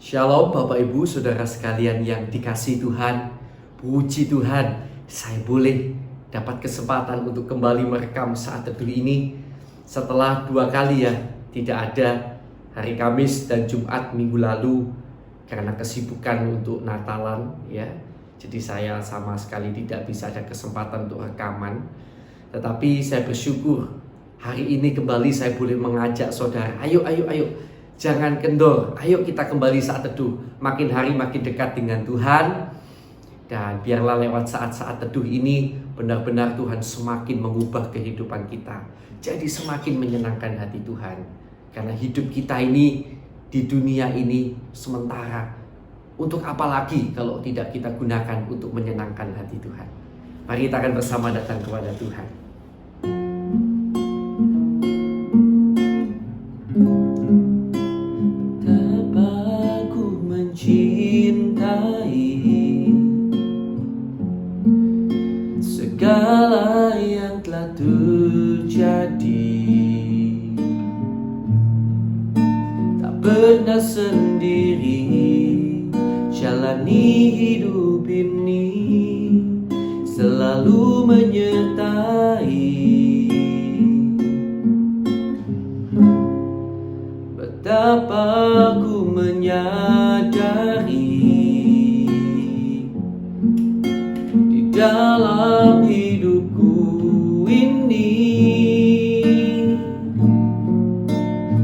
Shalom Bapak Ibu Saudara sekalian yang dikasihi Tuhan. Puji Tuhan, saya boleh dapat kesempatan untuk kembali merekam saat teduh ini setelah 2 kali tidak ada hari Kamis dan Jumat minggu lalu karena kesibukan untuk Natalan Jadi saya sama sekali tidak bisa ada kesempatan untuk rekaman. Tetapi saya bersyukur hari ini kembali saya boleh mengajak saudara, ayo jangan kendor, ayo kita kembali saat teduh. Makin hari makin dekat dengan Tuhan. Dan biarlah lewat saat-saat teduh ini benar-benar Tuhan semakin mengubah kehidupan kita. Jadi semakin menyenangkan hati Tuhan. Karena hidup kita ini di dunia ini sementara. Untuk apa lagi kalau tidak kita gunakan untuk menyenangkan hati Tuhan. Mari kita akan bersama datang kepada Tuhan. Segala yang telah terjadi, tak pernah sendiri jalani hidup ini, selalu menyertai. Betapa aku menyadari di dalam hidupku ini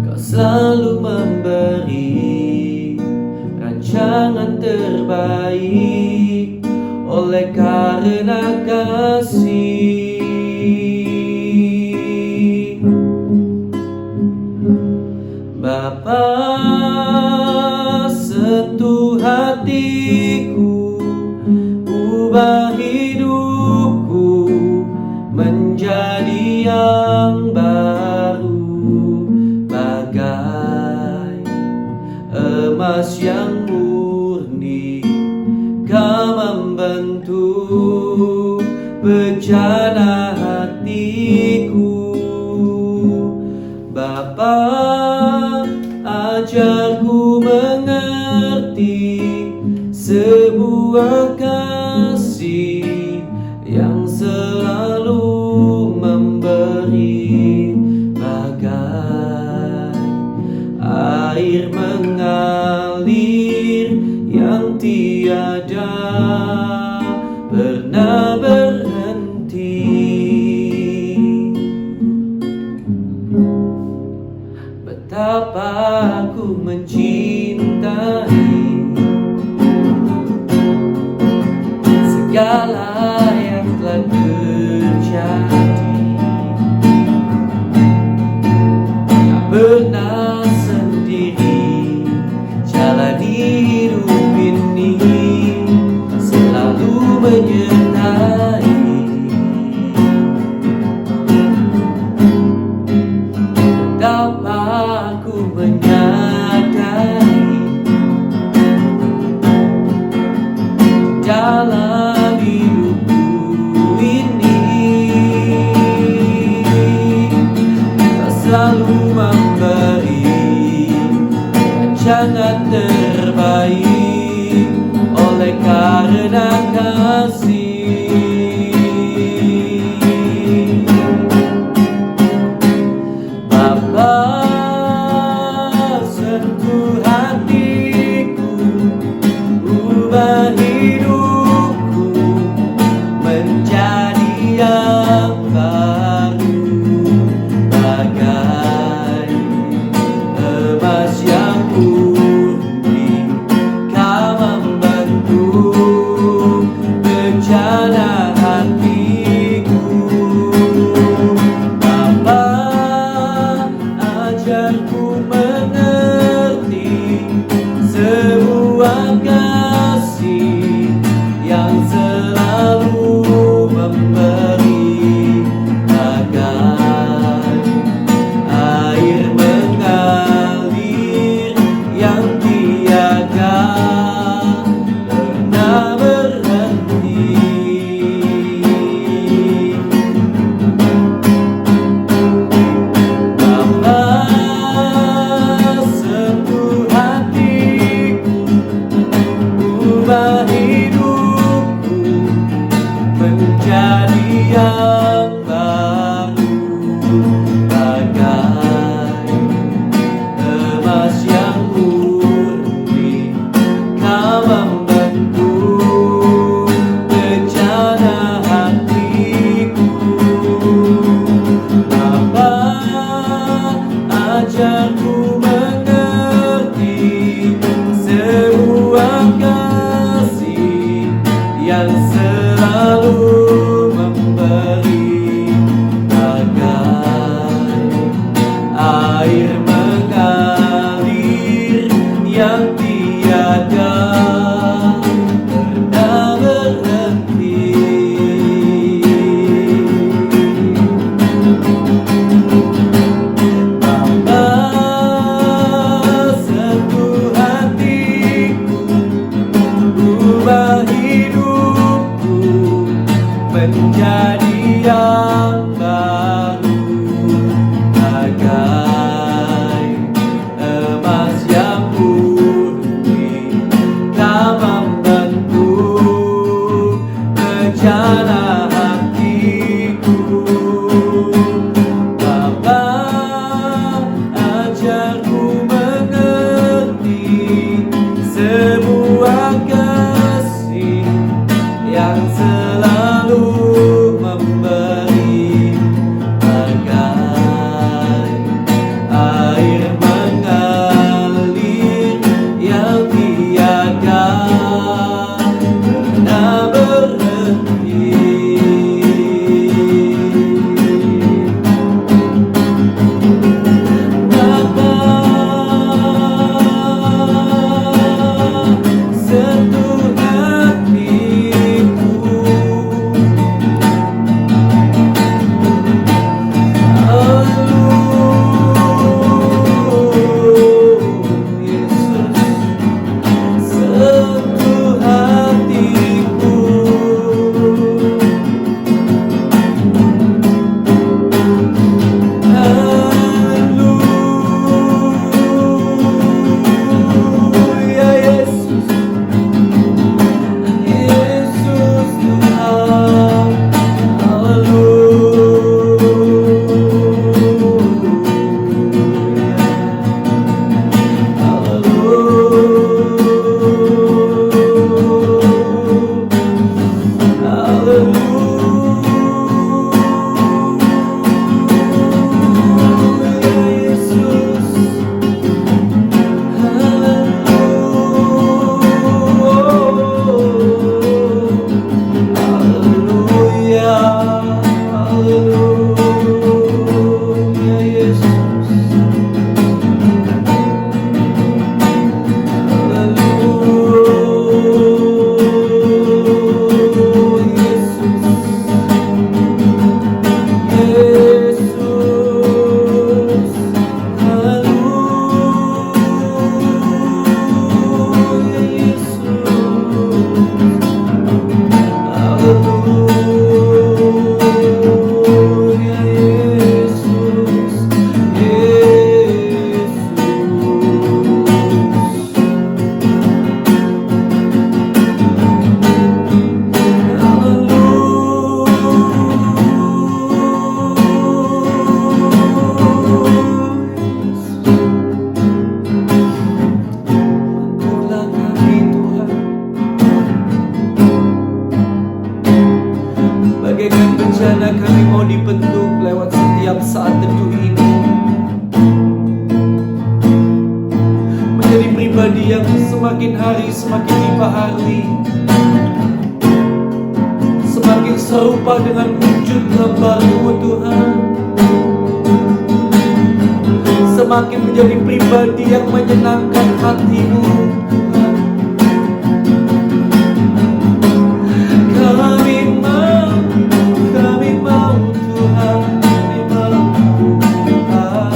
Kau selalu memberi rancangan terbaik oleh karena kasih. Bapa, sentuh hatiku, ubah hidupku menjadi yang baru, bagai emas yang murni. Kau membentuk bejana hatiku. Bapa, ajarku mengerti sebuah kasih yang selalu memberi, bagai air mengalir yang tiada pernah berhenti. Betapa aku mencintai segala yang telah terjadi, tak pernah sendiri jalani hidup ini, selalu menyertai. Betapa aku menyadari dalam hidupku ini Kau selalu memberi rancangan terbaik oleh karena kasih. Bapa, sentuh hatiku, ubah hidupku menjadi yang baru, bagai emas yang murni. Kau membentuk bejana yang tiada pernah berhenti. Bapa, sentuh hatiku, ubah hidupku menjadi yang baru, bagai emas yang murni, tak membentuk rencana hatiku. Bapa, ajarku mengerti sebuah kasih yang selalu memberi, bagai air mengalir yang tiada pernah berhenti. Bapa, sentuh hatiku, Yesus, sentuh hatiku. Haleluya, Yesus, Yesus Tuhan. Bentuklah kami Tuhan, bagaikan bencana kami mau dibentuk lewat setiap saat teduh ini, menjadi pribadi yang semakin hari semakin dipahami, semakin serupa dengan wujud hamba-Mu Tuhan, semakin menjadi pribadi yang menyenangkan hati-Mu Tuhan. Kami mau Tuhan, kami mau Tuhan,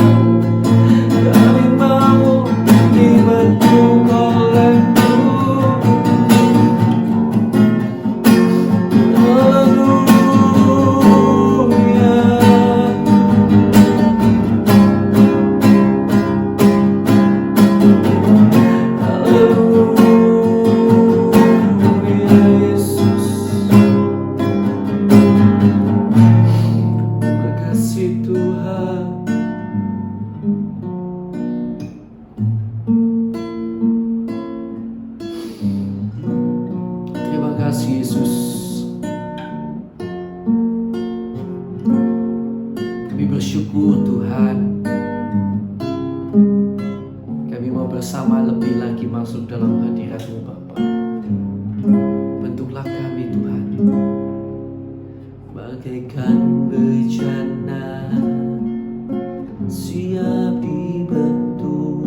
kami mau dibentuk oleh-Mu. Haleluya. Haleluya, Yesus. Terima kasih Tuhan. Terima kasih Yesus. Kami bersyukur Tuhan. Kami mau bersama lebih lagi masuk dalam hadirat-Mu Bapa. Bentuklah kami Tuhan, bagaikan bejana siap dibentuk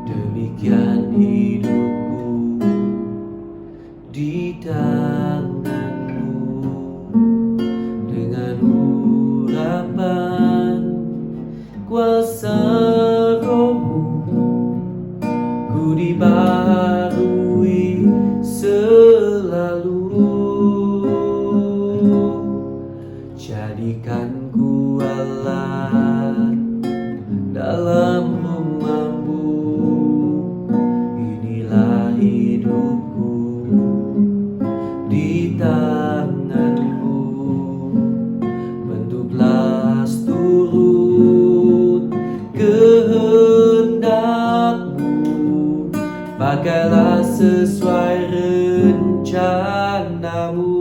demi demikian hidupku di tangan-Mu. Dengan urapan kuasa Roh-Mu, ku dibaharui selalu. Jadikan ku alat dalam rumah-Mu. Inilah hidupku di tangan-Mu. Bentuklah turut kehendak-Mu. Pakailah sesuai rencana-Mu.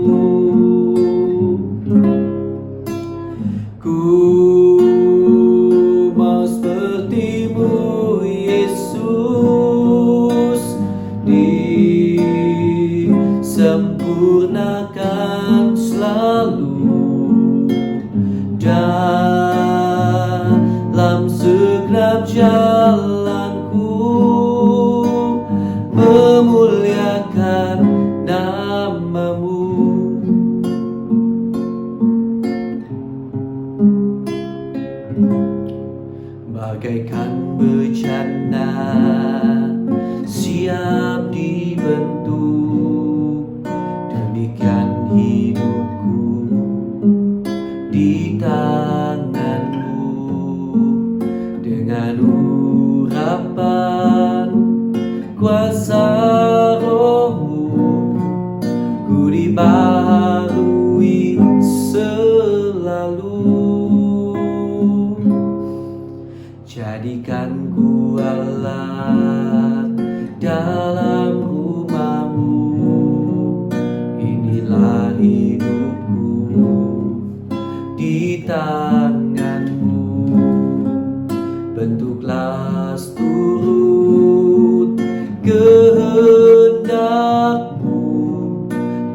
Ku mau seperti-Mu, Yesus, disempurnakan selalu dalam segenap jalanku, memuliakan nama-Mu. Bagaikan bencana siap dibentuk, demikian hidupku di tangan-Mu. Dengan urapan kuasa Roh-Mu, ku dibaharui selalu. Jadikan ku alat dalam rumah-Mu. Inilah hidupku di tangan-Mu. Bentuklah turut kehendak-Mu.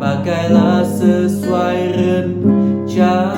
Pakailah sesuai rencana-Mu.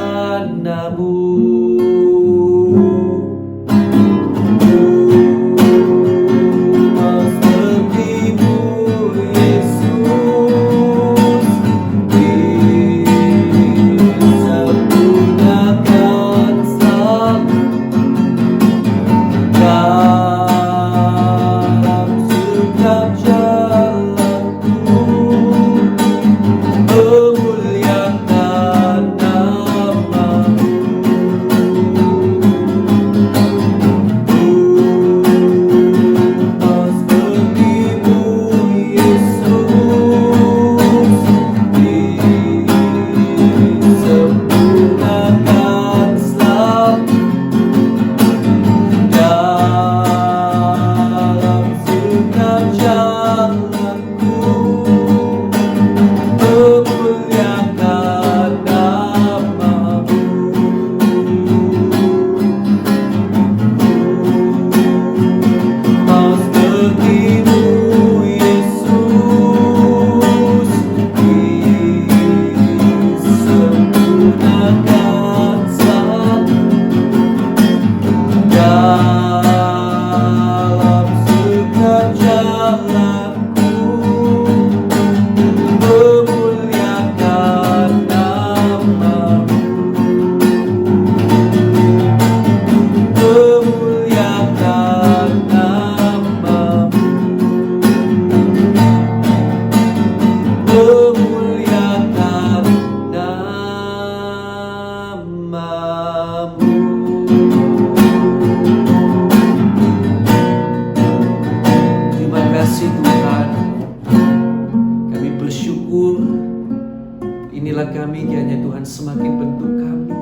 Kami kiranya Tuhan semakin bentuk kami.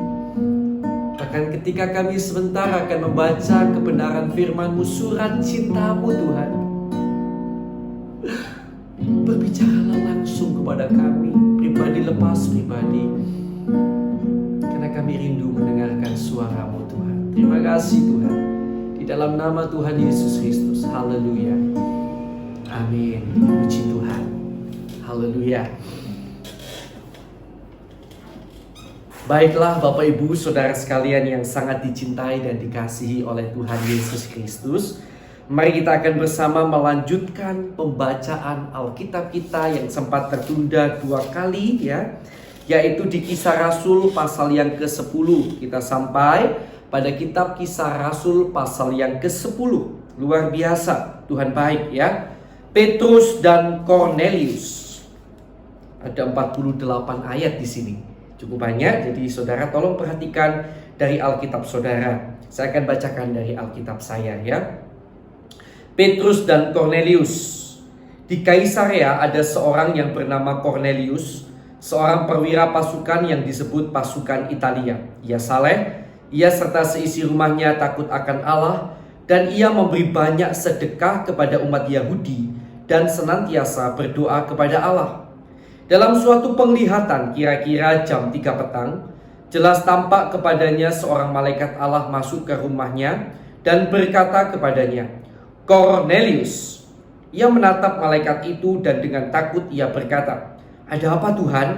Bahkan ketika kami sebentar akan membaca kebenaran firman-Mu, surat cinta-Mu Tuhan, berbicaralah langsung kepada kami, pribadi lepas pribadi, karena kami rindu mendengarkan suara-Mu Tuhan. Terima kasih Tuhan, di dalam nama Tuhan Yesus Kristus. Haleluya, amin. Puji Tuhan, haleluya. Baiklah Bapak Ibu Saudara sekalian yang sangat dicintai dan dikasihi oleh Tuhan Yesus Kristus, Mari kita akan bersama melanjutkan pembacaan Alkitab kita yang sempat tertunda 2 kali ya, yaitu di Kisah Rasul pasal yang ke-10. Kita sampai pada kitab Kisah Rasul pasal yang ke-10. Luar biasa, Tuhan baik ya. Petrus dan Kornelius. Ada 48 ayat di sini. Cukup banyak, jadi saudara tolong perhatikan dari Alkitab saudara. Saya akan bacakan dari Alkitab saya ya. Petrus dan Kornelius. Di Kaisarea ada seorang yang bernama Kornelius, seorang perwira pasukan yang disebut pasukan Italia. Ia saleh, ia serta seisi rumahnya takut akan Allah, dan ia memberi banyak sedekah kepada umat Yahudi dan senantiasa berdoa kepada Allah. Dalam suatu penglihatan kira-kira jam 3 petang, jelas tampak kepadanya seorang malaikat Allah masuk ke rumahnya dan berkata kepadanya, "Kornelius." Ia menatap malaikat itu dan dengan takut ia berkata, "Ada apa Tuhan?"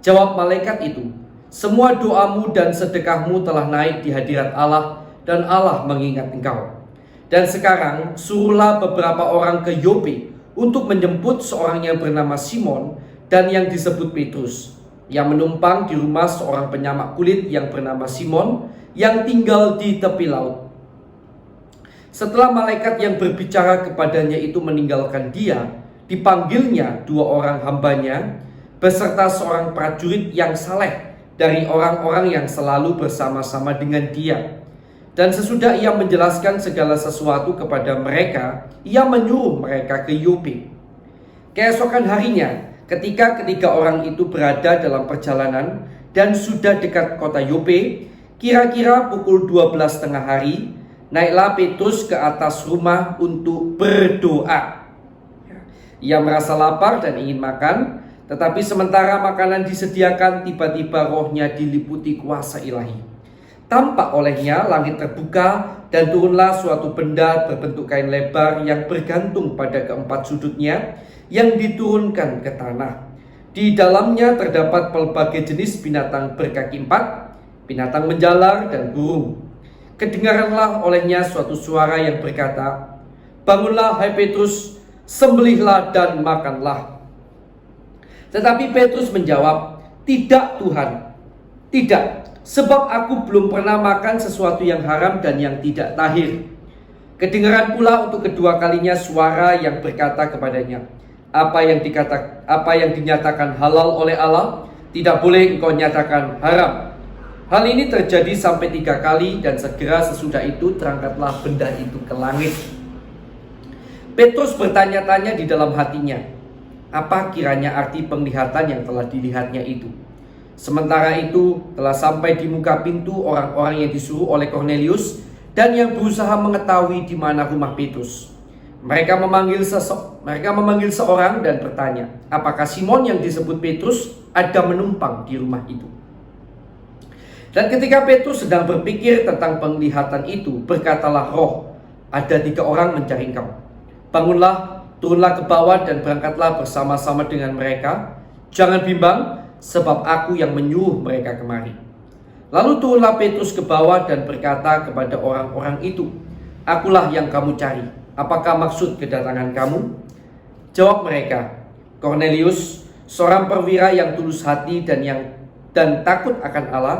Jawab malaikat itu, "Semua doamu dan sedekahmu telah naik di hadirat Allah dan Allah mengingat engkau. Dan sekarang suruhlah beberapa orang ke Yope untuk menjemput seorang yang bernama Simon dan yang disebut Petrus, yang menumpang di rumah seorang penyamak kulit yang bernama Simon yang tinggal di tepi laut." Setelah malaikat yang berbicara kepadanya itu meninggalkan dia, dipanggilnya 2 orang hambanya beserta seorang prajurit yang saleh dari orang-orang yang selalu bersama-sama dengan dia. Dan sesudah ia menjelaskan segala sesuatu kepada mereka, ia menyuruh mereka ke Yope. Keesokan harinya, ketika ketiga orang itu berada dalam perjalanan dan sudah dekat kota Yope, kira-kira pukul 12 tengah hari, naiklah Petrus ke atas rumah untuk berdoa. Ia merasa lapar dan ingin makan, tetapi sementara makanan disediakan, tiba-tiba rohnya diliputi kuasa ilahi. Tampak olehnya langit terbuka dan turunlah suatu benda berbentuk kain lebar yang bergantung pada keempat sudutnya yang diturunkan ke tanah. Di dalamnya terdapat pelbagai jenis binatang berkaki 4, binatang menjalar dan burung. Kedengaranlah olehnya suatu suara yang berkata, "Bangunlah hai Petrus, sembelihlah dan makanlah." Tetapi Petrus menjawab, "Tidak Tuhan, tidak, sebab aku belum pernah makan sesuatu yang haram dan yang tidak tahir." Kedengaran pula untuk kedua kalinya suara yang berkata kepadanya, apa yang dinyatakan halal oleh Allah, tidak boleh engkau nyatakan haram." Hal ini terjadi sampai 3 kali dan segera sesudah itu terangkatlah benda itu ke langit. Petrus bertanya-tanya di dalam hatinya, apa kiranya arti penglihatan yang telah dilihatnya itu. Sementara itu telah sampai di muka pintu orang-orang yang disuruh oleh Kornelius dan yang berusaha mengetahui di mana rumah Petrus. Mereka memanggil seorang dan bertanya, apakah Simon yang disebut Petrus ada menumpang di rumah itu. Dan ketika Petrus sedang berpikir tentang penglihatan itu, berkatalah roh, ada 3 orang mencari engkau. Bangunlah, turunlah ke bawah dan berangkatlah bersama-sama dengan mereka. Jangan bimbang, sebab aku yang menyuruh mereka kemari. Lalu turunlah Petrus ke bawah dan berkata kepada orang-orang itu, "Akulah yang kamu cari. Apakah maksud kedatangan kamu?" Jawab mereka, "Kornelius, seorang perwira yang tulus hati dan takut akan Allah,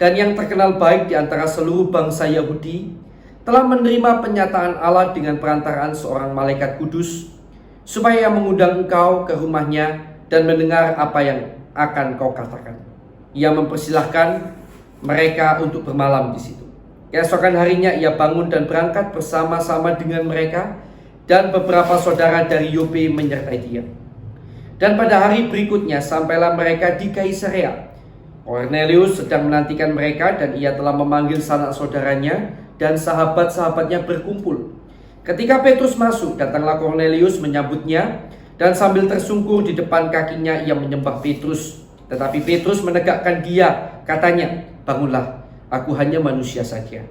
dan yang terkenal baik di antara seluruh bangsa Yahudi, telah menerima penyataan Allah dengan perantaraan seorang malaikat kudus, supaya mengundang engkau ke rumahnya dan mendengar apa yang akan kau katakan." Ia mempersilahkan mereka untuk bermalam di situ. Keesokan harinya ia bangun dan berangkat bersama-sama dengan mereka, dan beberapa saudara dari Yope menyertai dia. Dan pada hari berikutnya sampailah mereka di Kaisarea. Kornelius sedang menantikan mereka dan ia telah memanggil sanak saudaranya dan sahabat-sahabatnya berkumpul. Ketika Petrus masuk, datanglah Kornelius menyambutnya dan sambil tersungkur di depan kakinya ia menyembah Petrus. Tetapi Petrus menegakkan dia, katanya, "Bangunlah, aku hanya manusia saja."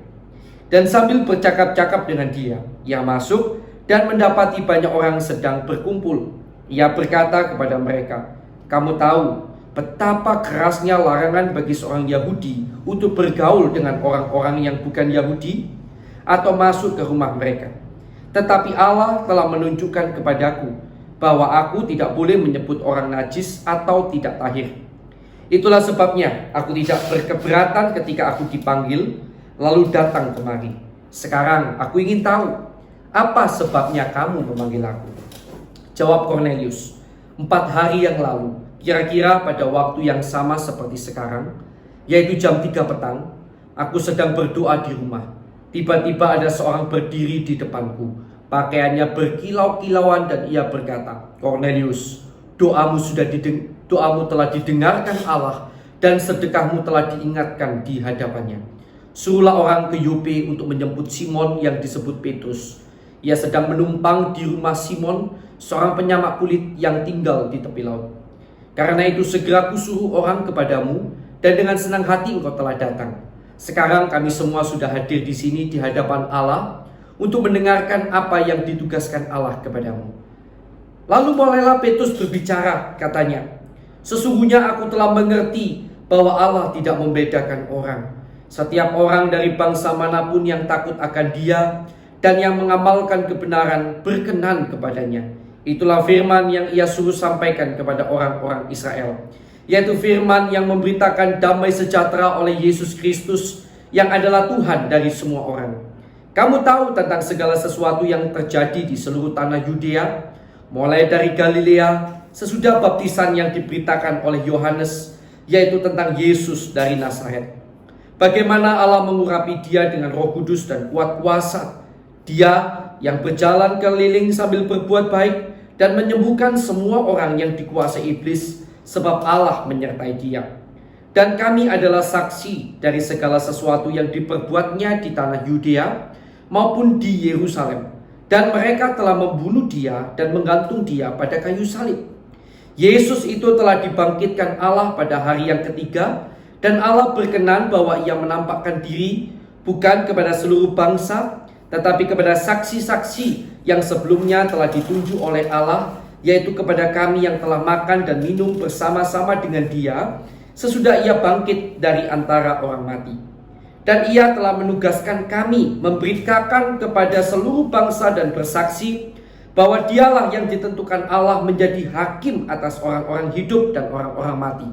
Dan sambil bercakap-cakap dengan dia, ia masuk dan mendapati banyak orang sedang berkumpul. Ia berkata kepada mereka, "Kamu tahu betapa kerasnya larangan bagi seorang Yahudi untuk bergaul dengan orang-orang yang bukan Yahudi atau masuk ke rumah mereka. Tetapi Allah telah menunjukkan kepadaku bahwa aku tidak boleh menyebut orang najis atau tidak tahir. Itulah sebabnya aku tidak berkeberatan ketika aku dipanggil lalu datang kemari. Sekarang aku ingin tahu, apa sebabnya kamu memanggil aku? Jawab Kornelius, 4 hari yang lalu, kira-kira pada waktu yang sama seperti sekarang, yaitu jam 3 petang, aku sedang berdoa di rumah. Tiba-tiba ada seorang berdiri di depanku, pakaiannya berkilau-kilauan, dan ia berkata, Kornelius, doamu telah didengarkan Allah dan sedekahmu telah diingatkan di hadapannya. Suruhlah orang ke Yope untuk menjemput Simon yang disebut Petrus. Ia sedang menumpang di rumah Simon, seorang penyamak kulit yang tinggal di tepi laut. Karena itu segera kusuruh orang kepadamu, dan dengan senang hati engkau telah datang. Sekarang kami semua sudah hadir di sini di hadapan Allah untuk mendengarkan apa yang ditugaskan Allah kepadamu. Lalu mulailah Petrus berbicara, katanya, sesungguhnya aku telah mengerti bahwa Allah tidak membedakan orang. Setiap orang dari bangsa manapun yang takut akan Dia dan yang mengamalkan kebenaran berkenan kepadanya. Itulah firman yang ia suruh sampaikan kepada orang-orang Israel, yaitu firman yang memberitakan damai sejahtera oleh Yesus Kristus yang adalah Tuhan dari semua orang. Kamu tahu tentang segala sesuatu yang terjadi di seluruh tanah Yudea, mulai dari Galilea sesudah baptisan yang diberitakan oleh Yohanes, yaitu tentang Yesus dari Nazaret. Bagaimana Allah mengurapi Dia dengan Roh Kudus dan kuat kuasa. Dia yang berjalan keliling sambil berbuat baik dan menyembuhkan semua orang yang dikuasai iblis, sebab Allah menyertai Dia. Dan kami adalah saksi dari segala sesuatu yang diperbuatnya di tanah Yudea maupun di Yerusalem. Dan mereka telah membunuh Dia dan menggantung Dia pada kayu salib. Yesus itu telah dibangkitkan Allah pada hari yang ketiga, dan Allah berkenan bahwa Ia menampakkan diri bukan kepada seluruh bangsa, tetapi kepada saksi-saksi yang sebelumnya telah ditunjuk oleh Allah, yaitu kepada kami yang telah makan dan minum bersama-sama dengan Dia sesudah Ia bangkit dari antara orang mati. Dan Ia telah menugaskan kami memberitakan kepada seluruh bangsa dan bersaksi bahwa Dialah yang ditentukan Allah menjadi hakim atas orang-orang hidup dan orang-orang mati.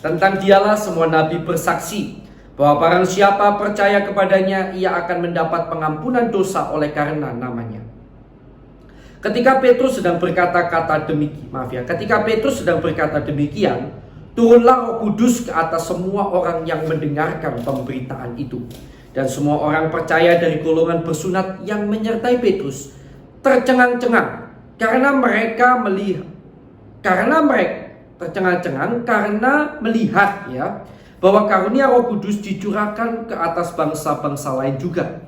Tentang Dialah semua nabi bersaksi bahwa barang siapa percaya kepadanya, ia akan mendapat pengampunan dosa oleh karena namanya. Ketika Petrus sedang berkata demikian, turunlah Roh Kudus ke atas semua orang yang mendengarkan pemberitaan itu. Dan semua orang percaya dari golongan bersunat yang menyertai Petrus tercengang-cengang karena melihat bahwa karunia Roh Kudus dicurahkan ke atas bangsa-bangsa lain juga.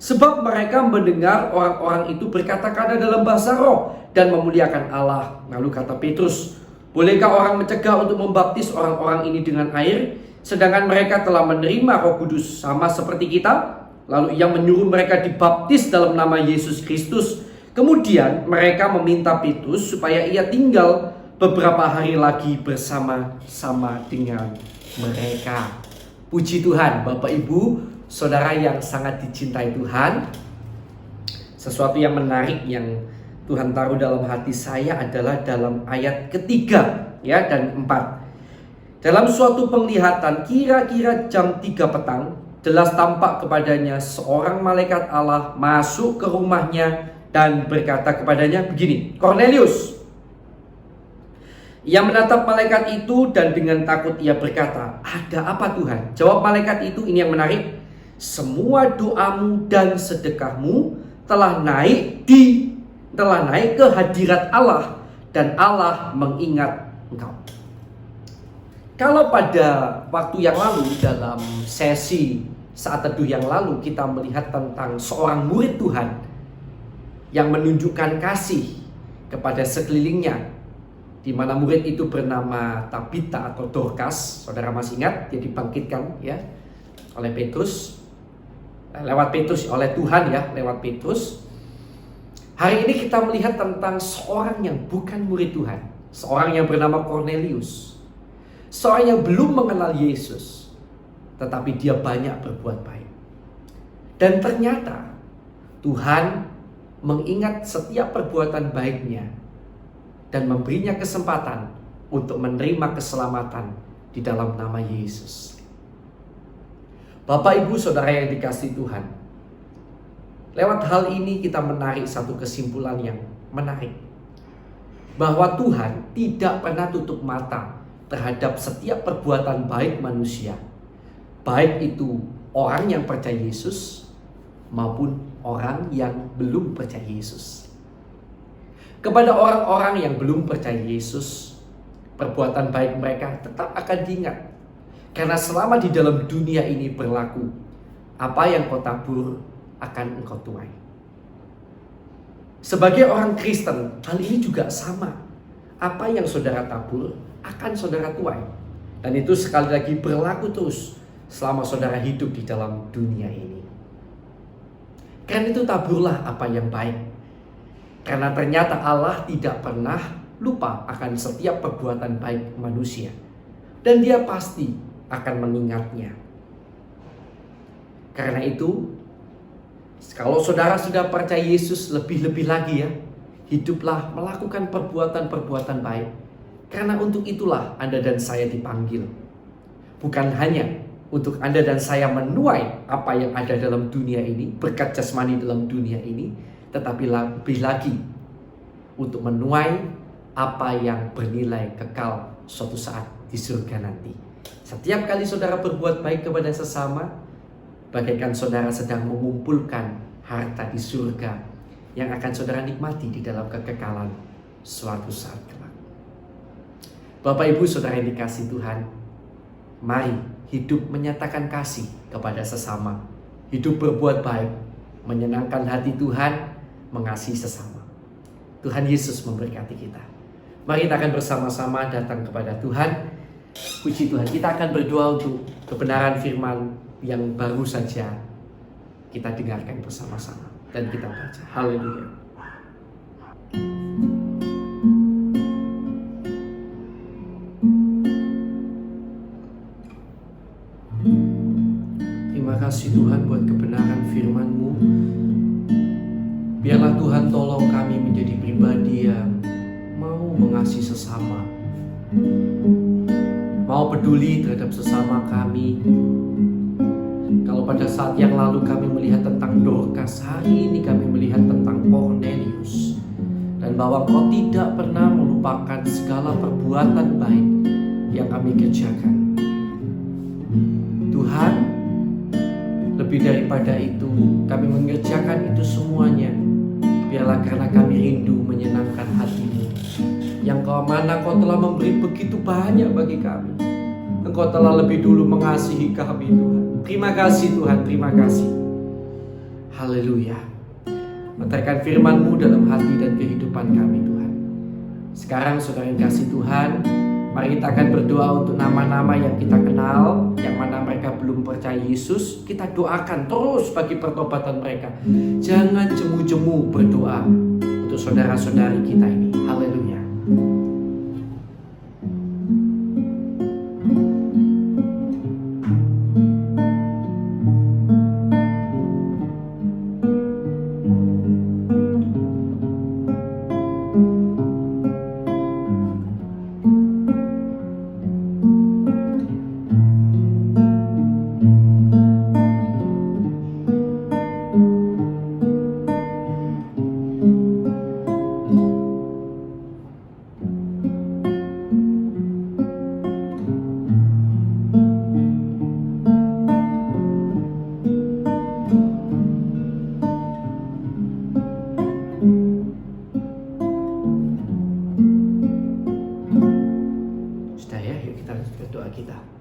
Sebab mereka mendengar orang-orang itu berkata-kata dalam bahasa roh dan memuliakan Allah. Lalu kata Petrus, bolehkah orang mencegah untuk membaptis orang-orang ini dengan air, sedangkan mereka telah menerima Roh Kudus sama seperti kita? Lalu ia menyuruh mereka dibaptis dalam nama Yesus Kristus. Kemudian mereka meminta Petrus supaya ia tinggal beberapa hari lagi bersama-sama dengan mereka. Puji Tuhan, Bapak Ibu, Saudara yang sangat dicintai Tuhan. Sesuatu yang menarik yang Tuhan taruh dalam hati saya adalah dalam ayat ketiga dan 4. Dalam suatu penglihatan kira-kira jam 3 petang, jelas tampak kepadanya seorang malaikat Allah masuk ke rumahnya dan berkata kepadanya begini, Kornelius. Ia menatap malaikat itu dan dengan takut ia berkata, ada apa Tuhan? Jawab malaikat itu, ini yang menarik, semua doamu dan sedekahmu telah naik ke hadirat Allah dan Allah mengingat engkau. Kalau pada waktu yang lalu dalam sesi saat teduh yang lalu kita melihat tentang seorang murid Tuhan yang menunjukkan kasih kepada sekelilingnya, di mana murid itu bernama Tabita atau Dorcas. Saudara masih ingat, dia dibangkitkan oleh Petrus, oleh Tuhan lewat Petrus. Hari ini kita melihat tentang seorang yang bukan murid Tuhan, seorang yang bernama Kornelius, seorang yang belum mengenal Yesus, tetapi dia banyak berbuat baik. Dan ternyata Tuhan mengingat setiap perbuatan baiknya, dan memberinya kesempatan untuk menerima keselamatan di dalam nama Yesus. Bapak, Ibu, Saudara yang dikasihi Tuhan, lewat hal ini kita menarik satu kesimpulan yang menarik, bahwa Tuhan tidak pernah tutup mata terhadap setiap perbuatan baik manusia, baik itu orang yang percaya Yesus maupun orang yang belum percaya Yesus. Kepada orang-orang yang belum percaya Yesus, perbuatan baik mereka tetap akan diingat. Karena selama di dalam dunia ini berlaku, apa yang kau tabur akan engkau tuai. Sebagai orang Kristen, hal ini juga sama. Apa yang saudara tabur akan saudara tuai. Dan itu sekali lagi berlaku terus selama saudara hidup di dalam dunia ini. Karena itu taburlah apa yang baik. Karena ternyata Allah tidak pernah lupa akan setiap perbuatan baik manusia. Dan Dia pasti akan mengingatnya. Karena itu, kalau saudara sudah percaya Yesus, lebih-lebih lagi ya, hiduplah melakukan perbuatan-perbuatan baik. Karena untuk itulah Anda dan saya dipanggil. Bukan hanya untuk Anda dan saya menuai apa yang ada dalam dunia ini, berkat jasmani dalam dunia ini, tetapi lebih lagi untuk menuai apa yang bernilai kekal suatu saat di surga nanti. Setiap kali saudara berbuat baik kepada sesama, bagaikan saudara sedang mengumpulkan harta di surga yang akan saudara nikmati di dalam kekekalan suatu saat kelak. Bapak, Ibu, Saudara yang dikasihi Tuhan, mari hidup menyatakan kasih kepada sesama, hidup berbuat baik, menyenangkan hati Tuhan, mengasihi sesama. Tuhan Yesus memberkati kita. Mari kita akan bersama-sama datang kepada Tuhan. Puji Tuhan, kita akan berdoa untuk kebenaran firman yang baru saja kita dengarkan bersama-sama. Dan kita baca. Haleluya. Terima kasih Tuhan buat kebenaran firman-Mu. Biarlah Tuhan tolong kami menjadi pribadi yang mau mengasihi sesama, mau peduli terhadap sesama kami. Kalau pada saat yang lalu kami melihat tentang Dorcas, hari ini kami melihat tentang Cornelius. Dan bahwa Kau tidak pernah melupakan segala perbuatan baik yang kami kerjakan. Tuhan, lebih daripada itu, kami mengerjakan itu semuanya biarlah karena kami rindu menyenangkan hati-Mu, yang mana Kau telah memberi begitu banyak bagi kami. Engkau telah lebih dulu mengasihi kami, Tuhan. Terima kasih Tuhan, terima kasih. Haleluya. Letakkan firman-Mu dalam hati dan kehidupan kami, Tuhan. Sekarang saudara yang kasih Tuhan, mari kita akan berdoa untuk nama-nama yang kita kenal, yang mana mereka belum percaya Yesus. Kita doakan terus bagi pertobatan mereka. Jangan jemu-jemu berdoa untuk saudara-saudari kita ini. Haleluya.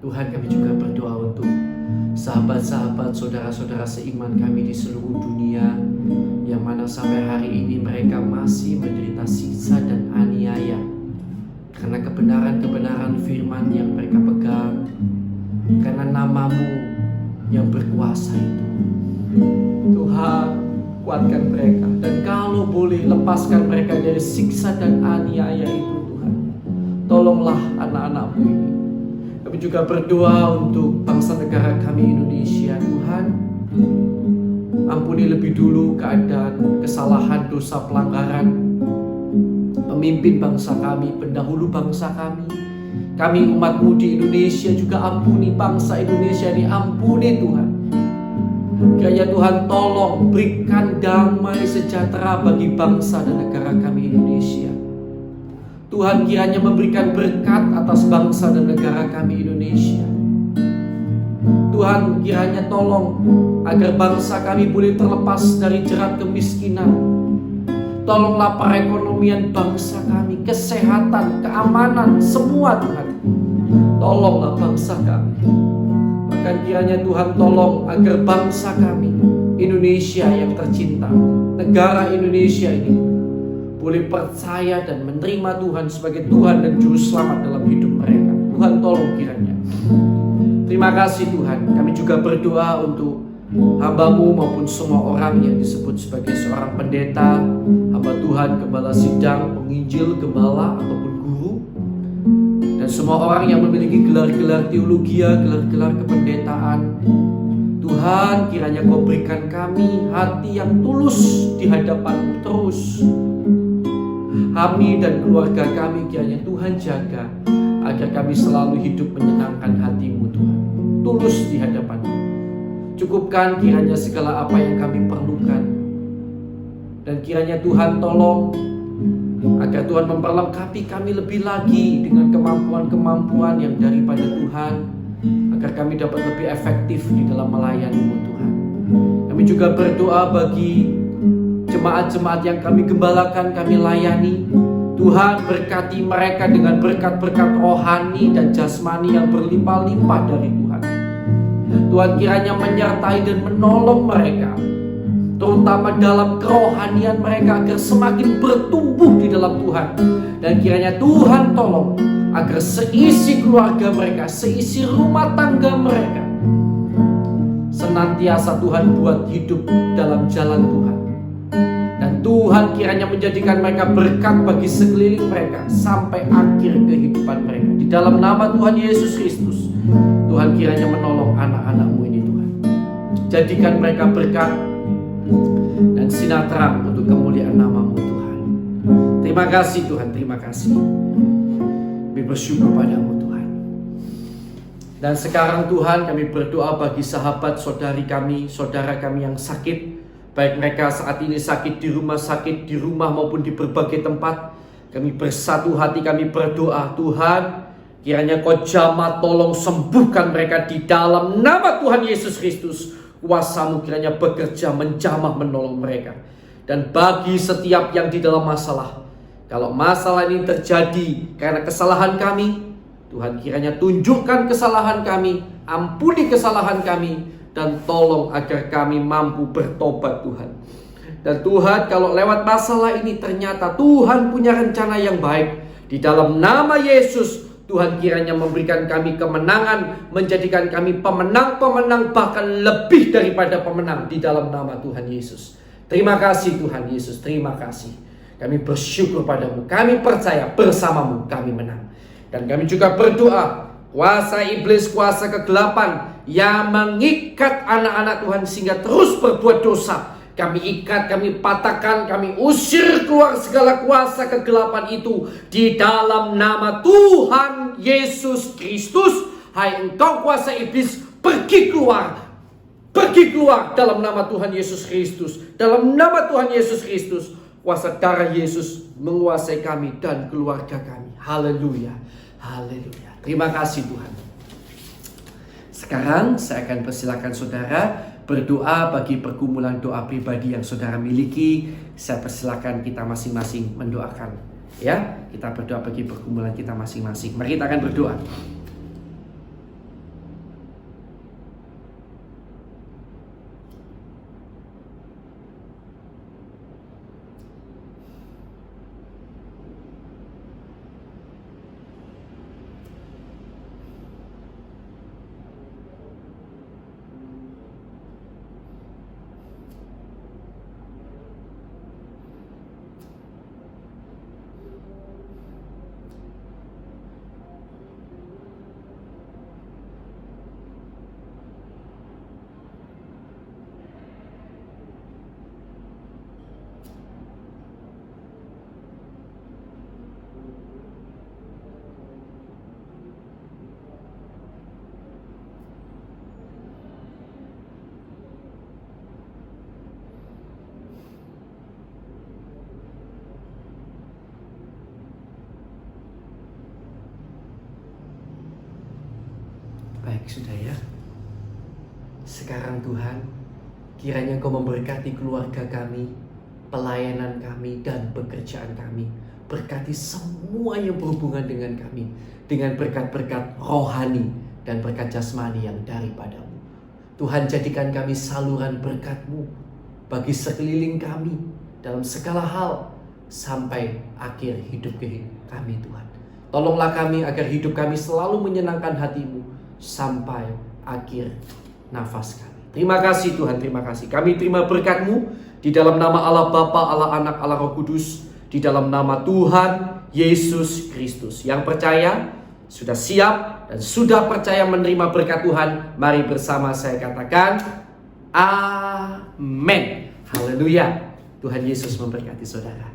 Tuhan, kami juga berdoa untuk sahabat-sahabat, saudara-saudara seiman kami di seluruh dunia, yang mana sampai hari ini mereka masih menderita siksa dan aniaya karena kebenaran-kebenaran firman yang mereka pegang, karena nama-Mu yang berkuasa itu. Tuhan, kuatkan mereka, dan kalau boleh lepaskan mereka dari siksa dan aniaya itu. Tuhan, tolonglah anak-anak-Mu ini. Kami juga berdoa untuk bangsa negara kami Indonesia, Tuhan. Ampuni lebih dulu keadaan kesalahan, dosa, pelanggaran pemimpin bangsa kami, pendahulu bangsa kami. Kami umat-Mu di Indonesia juga ampuni bangsa Indonesia ini, ampuni Tuhan. Kiranya Tuhan tolong berikan damai sejahtera bagi bangsa dan negara kami Indonesia. Tuhan kiranya memberikan berkat atas bangsa dan negara kami Indonesia. Tuhan kiranya tolong agar bangsa kami boleh terlepas dari jerat kemiskinan. Tolonglah perekonomian bangsa kami, kesehatan, keamanan, semua Tuhan. Tolonglah bangsa kami. Bahkan kiranya Tuhan tolong agar bangsa kami, Indonesia yang tercinta, negara Indonesia ini, boleh percaya dan menerima Tuhan sebagai Tuhan dan Juru Selamat dalam hidup mereka. Tuhan tolong kiranya. Terima kasih Tuhan. Kami juga berdoa untuk hamba-Mu maupun semua orang yang disebut sebagai seorang pendeta, hamba Tuhan, gembala sidang, penginjil, gembala ataupun guru, dan semua orang yang memiliki gelar-gelar teologi, gelar-gelar kependetaan. Tuhan, kiranya Kau berikan kami hati yang tulus di hadapan-Mu terus. Kami dan keluarga kami kiranya Tuhan jaga agar kami selalu hidup menyenangkan hati-Mu Tuhan, tulus di hadapan-Mu. Cukupkan kiranya segala apa yang kami perlukan, dan kiranya Tuhan tolong agar Tuhan memperlengkapi kami lebih lagi dengan kemampuan-kemampuan yang daripada Tuhan, agar kami dapat lebih efektif di dalam melayani-Mu Tuhan. Kami juga berdoa bagi jemaat-jemaat yang kami gembalakan, kami layani. Tuhan berkati mereka dengan berkat-berkat rohani dan jasmani yang berlimpah-limpah dari Tuhan. Tuhan kiranya menyertai dan menolong mereka, terutama dalam kerohanian mereka, agar semakin bertumbuh di dalam Tuhan. Dan kiranya Tuhan tolong agar seisi keluarga mereka, seisi rumah tangga mereka senantiasa Tuhan buat hidup dalam jalan Tuhan. Dan Tuhan kiranya menjadikan mereka berkat bagi sekeliling mereka sampai akhir kehidupan mereka. Di dalam nama Tuhan Yesus Kristus, Tuhan kiranya menolong anak-anak-Mu ini Tuhan. Jadikan mereka berkat dan sinar terang untuk kemuliaan nama-Mu Tuhan. Terima kasih Tuhan, terima kasih. Kami bersyukur padamu Tuhan. Dan sekarang Tuhan, kami berdoa bagi sahabat saudari kami, saudara kami yang sakit, baik mereka saat ini sakit di rumah maupun di berbagai tempat. Kami bersatu hati, kami berdoa, Tuhan, kiranya Kau jamah tolong sembuhkan mereka di dalam nama Tuhan Yesus Kristus. Kuasa-Mu kiranya bekerja menjamah menolong mereka. Dan bagi setiap yang di dalam masalah, kalau masalah ini terjadi karena kesalahan kami, Tuhan kiranya tunjukkan kesalahan kami, ampuni kesalahan kami, dan tolong agar kami mampu bertobat Tuhan. Dan Tuhan, kalau lewat masalah ini ternyata Tuhan punya rencana yang baik, di dalam nama Yesus, Tuhan kiranya memberikan kami kemenangan, menjadikan kami pemenang-pemenang, bahkan lebih daripada pemenang di dalam nama Tuhan Yesus. Terima kasih Tuhan Yesus, terima kasih. Kami bersyukur padamu, kami percaya bersama-Mu kami menang. Dan kami juga berdoa, kuasa iblis, kuasa kegelapan yang mengikat anak-anak Tuhan sehingga terus berbuat dosa, kami ikat, kami patahkan, kami usir keluar segala kuasa kegelapan itu di dalam nama Tuhan Yesus Kristus. Hai engkau kuasa iblis, pergi keluar dalam nama Tuhan Yesus Kristus. Dalam nama Tuhan Yesus Kristus, kuasa darah Yesus menguasai kami dan keluarga kami. Haleluya, haleluya. Terima kasih Tuhan. Sekarang saya akan persilakan saudara berdoa bagi pergumulan doa pribadi yang saudara miliki. Saya persilakan kita masing-masing mendoakan. Ya, kita berdoa bagi pergumulan kita masing-masing. Mari kita akan berdoa. Baik sudah ya. Sekarang Tuhan, kiranya Engkau memberkati keluarga kami, pelayanan kami, dan pekerjaan kami. Berkati semua yang berhubungan dengan kami, dengan berkat-berkat rohani dan berkat jasmani yang daripadamu. Tuhan, jadikan kami saluran berkat-Mu bagi sekeliling kami dalam segala hal sampai akhir hidup kami, Tuhan. Tolonglah kami agar hidup kami selalu menyenangkan hati-Mu sampai akhir nafas kami. Terima kasih Tuhan, terima kasih. Kami terima berkat-Mu di dalam nama Allah Bapa, Allah Anak, Allah Roh Kudus, di dalam nama Tuhan Yesus Kristus. Yang percaya sudah siap dan sudah percaya menerima berkat Tuhan, mari bersama saya katakan amin. Haleluya. Tuhan Yesus memberkati saudara.